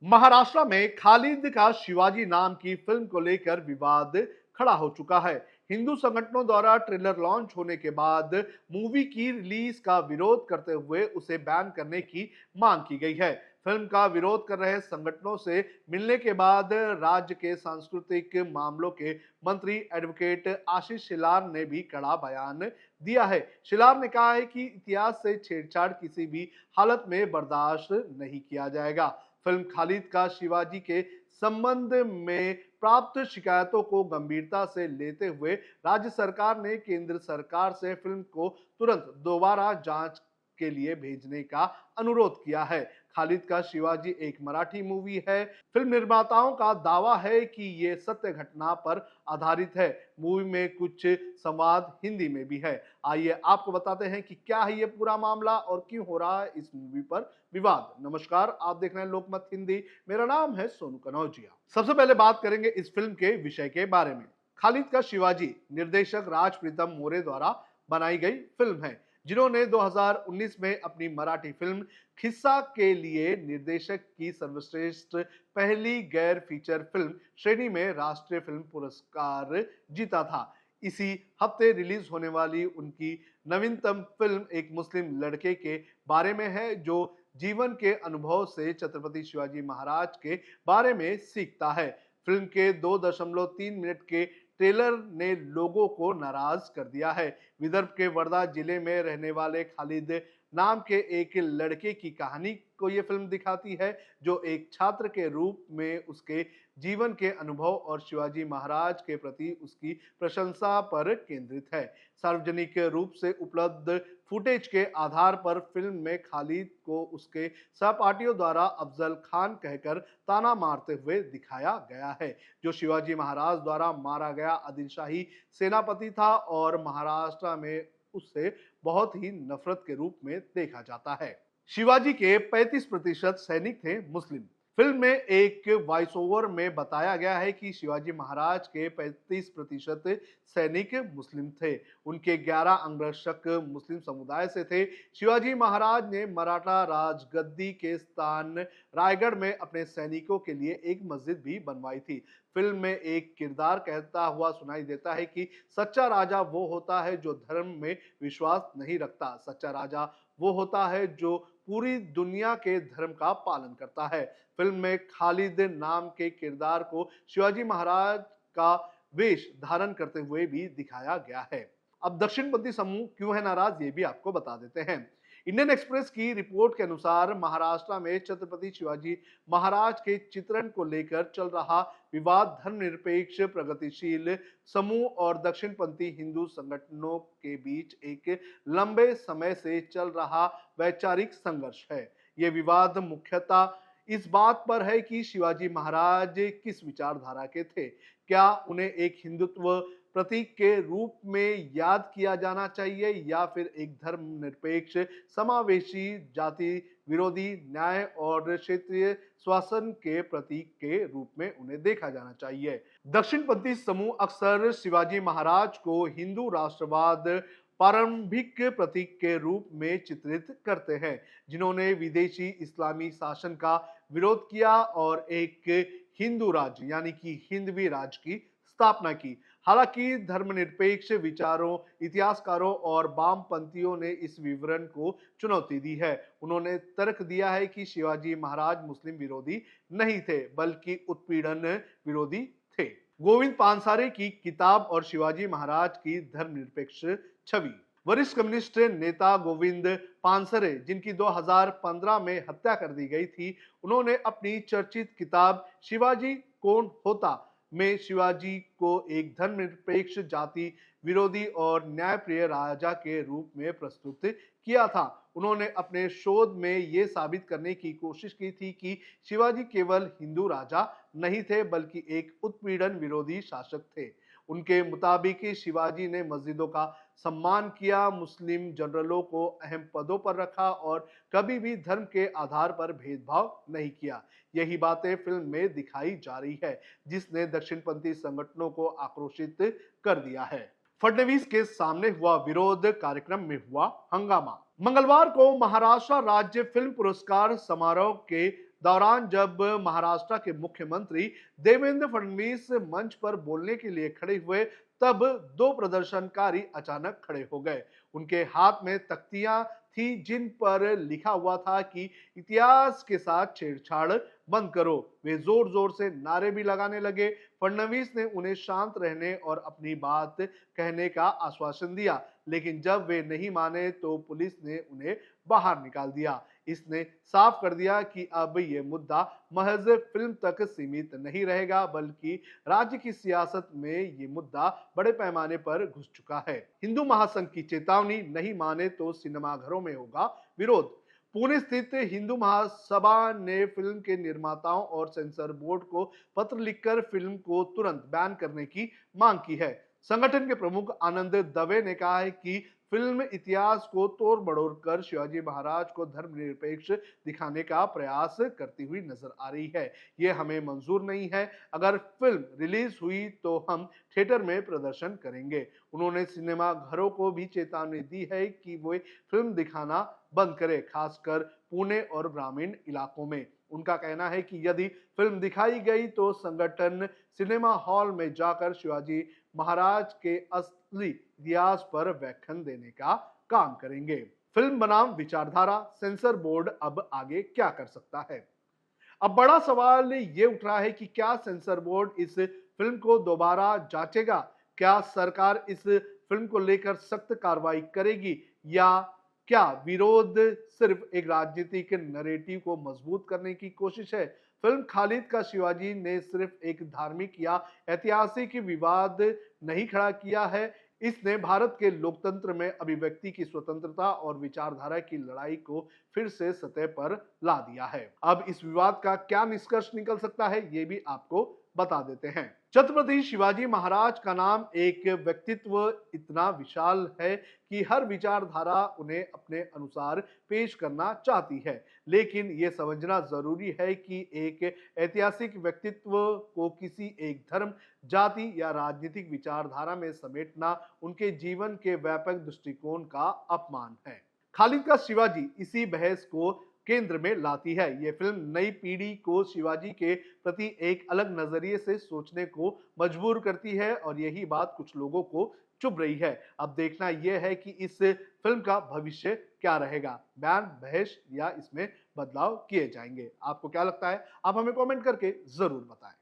महाराष्ट्र में खालिद का शिवाजी नाम की फिल्म को लेकर विवाद खड़ा हो चुका है। हिंदू संगठनों द्वारा ट्रेलर लॉन्च होने के बाद मूवी की रिलीज का विरोध करते हुए उसे बैन करने की मांग की गई है। फिल्म का विरोध कर रहे संगठनों से मिलने के बाद राज्य के सांस्कृतिक मामलों के मंत्री एडवोकेट आशीष शेलार ने भी कड़ा बयान दिया है। शेलार ने कहा है कि इतिहास से छेड़छाड़ किसी भी हालत में बर्दाश्त नहीं किया जाएगा। फिल्म खालिद का शिवाजी के संबंध में प्राप्त शिकायतों को गंभीरता से लेते हुए राज्य सरकार ने केंद्र सरकार से फिल्म को तुरंत दोबारा जांच के लिए भेजने का अनुरोध किया है। खालिद का शिवाजी एक मराठी मूवी है। फिल्म निर्माताओं का दावा है कि ये सत्य घटना पर आधारित है। मूवी में कुछ संवाद हिंदी में भी है। आइए आपको बताते हैं कि क्या है ये पूरा मामला और क्यों हो रहा है इस मूवी पर विवाद। नमस्कार, आप देख रहे हैं लोकमत हिंदी। मेरा नाम है सोनू कनौजिया। सबसे पहले बात करेंगे इस फिल्म के विषय के बारे में। खालिद का शिवाजी निर्देशक राज प्रीतम मोरे द्वारा बनाई गई फिल्म है, जिन्होंने 2019 में अपनी मराठी फिल्म खिस्सा के लिए निर्देशक की सर्वश्रेष्ठ पहली गैर फीचर फिल्म श्रेणी में राष्ट्रीय फिल्म पुरस्कार जीता था। इसी हफ्ते रिलीज होने वाली उनकी नवीनतम फिल्म एक मुस्लिम लड़के के बारे में है, जो जीवन के अनुभव से छत्रपति शिवाजी महाराज के बारे में सीखता है। फिल्म के 2.3 मिनट के ट्रेलर ने लोगों को नाराज कर दिया है। विदर्भ के वर्धा जिले में रहने वाले खालिद नाम के एक लड़के की कहानी को यह फिल्म दिखाती है, जो एक छात्र के रूप में उसके जीवन के अनुभव और शिवाजी महाराज के प्रति उसकी प्रशंसा पर केंद्रित है। सार्वजनिक रूप से उपलब्ध फुटेज के आधार पर फिल्म में खालिद को उसके सहपाठियों द्वारा अफजल खान कहकर ताना मारते हुए दिखाया गया है, जो शिवाजी महाराज द्वारा मारा गया आदिलशाही सेनापति था और महाराष्ट्र में उससे बहुत ही नफरत के रूप में देखा जाता है। शिवाजी के 35% सैनिक थे मुस्लिम। फिल्म में एक वॉइस ओवर में बताया गया है कि शिवाजी महाराज के 35% सैनिक मुस्लिम थे। उनके 11 अंगरक्षक मुस्लिम समुदाय से थे। शिवाजी महाराज ने मराठा राजगद्दी के स्थान रायगढ़ में अपने सैनिकों के लिए एक मस्जिद भी बनवाई थी। फिल्म में एक किरदार कहता हुआ सुनाई देता है कि सच्चा राजा वो होता है जो धर्म में विश्वास नहीं रखता। सच्चा राजा वो होता है जो पूरी दुनिया के धर्म का पालन करता है। फिल्म में खालिद नाम के किरदार को शिवाजी महाराज का वेश धारण करते हुए भी दिखाया गया है। अब दक्षिणपंथी समूह क्यों है नाराज, ये भी आपको बता देते हैं। इंडियन एक्सप्रेस की रिपोर्ट के अनुसार महाराष्ट्र में छत्रपति शिवाजी महाराज के चित्रण को लेकर चल रहा विवाद धर्मनिरपेक्ष प्रगतिशील समूह और दक्षिणपंथी हिंदू संगठनों के बीच एक लंबे समय से चल रहा वैचारिक संघर्ष है। यह विवाद मुख्यतः इस बात पर है कि शिवाजी महाराज किस विचारधारा के थे। क्या उन्हें एक हिंदुत्व प्रतीक के रूप में याद किया जाना चाहिए या फिर एक धर्मनिरपेक्ष, समावेशी, जाति विरोधी, न्याय और क्षेत्रीय शासन के प्रतीक के रूप में उन्हें देखा जाना चाहिए। दक्षिणपंथी समूह अक्सर शिवाजी महाराज को हिंदू राष्ट्रवाद प्रारंभिक प्रतीक के रूप में चित्रित करते हैं, जिन्होंने विदेशी इस्लामी शासन का विरोध किया और एक हिंदू राज्य यानी कि हिंदवी राज्य की स्थापना की। हालांकि धर्मनिरपेक्ष विचारों, इतिहासकारों और वामपंथियों ने इस विवरण को चुनौती दी है। उन्होंने तर्क दिया है कि शिवाजी महाराज मुस्लिम विरोधी नहीं थे, बल्कि उत्पीड़न विरोधी थे। गोविंद पानसारे की किताब और शिवाजी महाराज की धर्मनिरपेक्ष छवि। वरिष्ठ कम्युनिस्ट नेता गोविंद पानसरे, जिनकी 2015 में हत्या कर दी गई थी, उन्होंने अपनी चर्चित किताब शिवाजी कौन होता में शिवाजी को एक धर्मनिरपेक्ष, जाति विरोधी और न्यायप्रिय राजा के रूप में प्रस्तुत किया था। उन्होंने अपने शोध में यह साबित करने की कोशिश की थी कि शिवाजी केवल हिंदू राजा नहीं थे, बल्कि एक उत्पीड़न विरोधी शासक थे। उनके मुताबिक शिवाजी ने मस्जिदों का सम्मान किया, मुस्लिम जनरलों को अहम पदों पर रखा और कभी भी धर्म के आधार पर भेदभाव नहीं किया। यही बातें फिल्म में दिखाई जा रही है, जिसने दक्षिणपंथी संगठनों को आक्रोशित कर दिया है। फडणवीस के सामने हुआ विरोध, कार्यक्रम में हुआ हंगामा। मंगलवार को महाराष्ट्र राज्य फिल्म पुरस्कार समारोह के दौरान जब महाराष्ट्र के मुख्यमंत्री देवेंद्र फडणवीस मंच पर बोलने के लिए खड़े हुए, तब दो प्रदर्शनकारी अचानक खड़े हो गए। उनके हाथ में तख्तियां थी जिन पर लिखा हुआ था कि इतिहास के साथ छेड़छाड़ बंद करो। वे जोर जोर से नारे भी लगाने लगे। फडणवीस ने उन्हें शांत रहने और अपनी बात कहने का आश्वासन दिया, लेकिन जब वे नहीं माने तो पुलिस ने उन्हें बाहर निकाल दिया। इसने साफ कर दिया कि अब ये मुद्दा महज फिल्म तक सीमित नहीं रहेगा, बल्कि राज्य की सियासत में ये मुद्दा बड़े पैमाने पर घुस चुका है। हिंदू महासंघ की चेतावनी, नहीं माने तो सिनेमाघरों में होगा विरोध। पुणे स्थित हिंदू महासभा ने फिल्म के निर्माताओं और सेंसर बोर्ड को पत्र लिखकर फिल्म को तुरंत बैन करने की मांग की है। संगठन के प्रमुख आनंद दवे ने कहा है कि फिल्म इतिहास को तोड़ मड़ोड़ कर शिवाजी महाराज को धर्मनिरपेक्ष दिखाने का प्रयास करती हुई नजर आ रही है। ये हमें मंजूर नहीं है। अगर फिल्म रिलीज हुई तो हम थिएटर में प्रदर्शन करेंगे। उन्होंने सिनेमा घरों को भी चेतावनी दी है कि वे फिल्म दिखाना बंद करें, खासकर पुणे और ग्रामीण इलाकों में। उनका कहना है कि यदि फिल्म दिखाई गई तो संगठन सिनेमा हॉल में जाकर शिवाजी महाराज के असली इतिहास पर व्याख्यान देने का काम करेंगे। फिल्म बनाम विचारधारा, सेंसर बोर्ड अब आगे क्या कर सकता है? अब बड़ा सवाल ये उठ रहा है कि क्या सेंसर बोर्ड इस फिल्म को दोबारा जांचेगा? क्या सरकार इस फिल्म को लेकर सख्त कार्रवाई करेगी, या क्या विरोध सिर्फ एक राजनीतिक नैरेटिव को मजबूत करने की कोशिश है? फिल्म खालिद का शिवाजी ने सिर्फ एक धार्मिक या ऐतिहासिक विवाद नहीं खड़ा किया है, इसने भारत के लोकतंत्र में अभिव्यक्ति की स्वतंत्रता और विचारधारा की लड़ाई को फिर से सतह पर ला दिया है। अब इस विवाद का क्या निष्कर्ष निकल सकता है, ये भी आपको बता देते हैं। छत्रपति शिवाजी महाराज का नाम, एक व्यक्तित्व इतना विशाल है कि हर विचारधारा उन्हें अपने अनुसार पेश करना चाहती है। लेकिन यह समझना जरूरी है कि एक ऐतिहासिक व्यक्तित्व को किसी एक धर्म, जाति या राजनीतिक विचारधारा में समेटना उनके जीवन के व्यापक दृष्टिकोण का अपमान है। खालिद का शिवाजी इसी बहस को केंद्र में लाती है। यह फिल्म नई पीढ़ी को शिवाजी के प्रति एक अलग नजरिए से सोचने को मजबूर करती है, और यही बात कुछ लोगों को चुभ रही है। अब देखना यह है कि इस फिल्म का भविष्य क्या रहेगा, बैन, बहस या इसमें बदलाव किए जाएंगे। आपको क्या लगता है? आप हमें कमेंट करके जरूर बताएं।